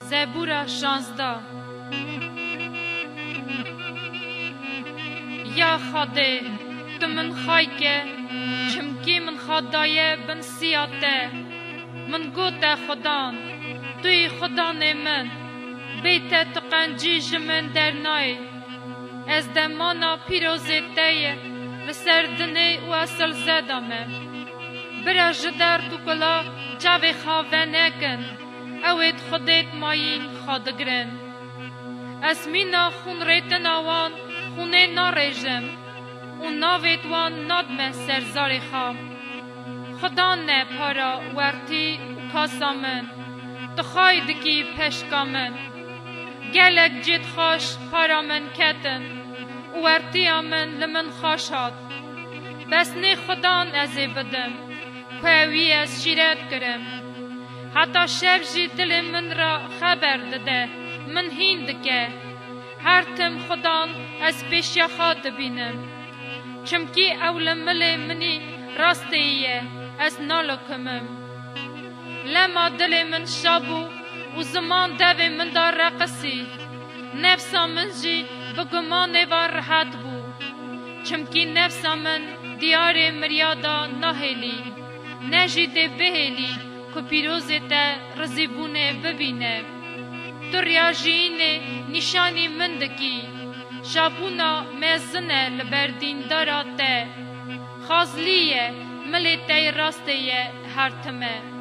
زبورا 16 یا خاده تو من خایکه چمکی من خدایه بن سیاته من گوته خدان توی خدان من بیت تو قنجیج من در نای از دمانا پیروزیته و سردنه و اصل زدامه برا جدر تو کلا جاوی خواه نکن اوید خودت ماین خادگرن اسمینا خون ریتن آوان خونه ناریجم و ناوید وان نادمه سرزاری خواه خدا نه پارا ورتی و کاسا من تخوای دکی پشکا من گلک جد خوش پارا من کتن و ورتی من لمن خوشات بس نه خدان ازی بدم کوی از شیرت کرم حتی شب جی دل من را خبر داده من هین که هر تم خدان از پیش خود بینم چمکی اول مل منی راستیه از نالکمم لما دل من شابو و زمان دوی من دار رقصی نفسا من جی بگمان و راحت بو چمکی نفسا من دیار مریادا نهلی نجیده بهلی که پیروزی تا رزیبونه ببینه تو ریاجینه نشانی مندکی شابونا مزنه لبردین داراته خازلیه ملی تی راستیه هر تمه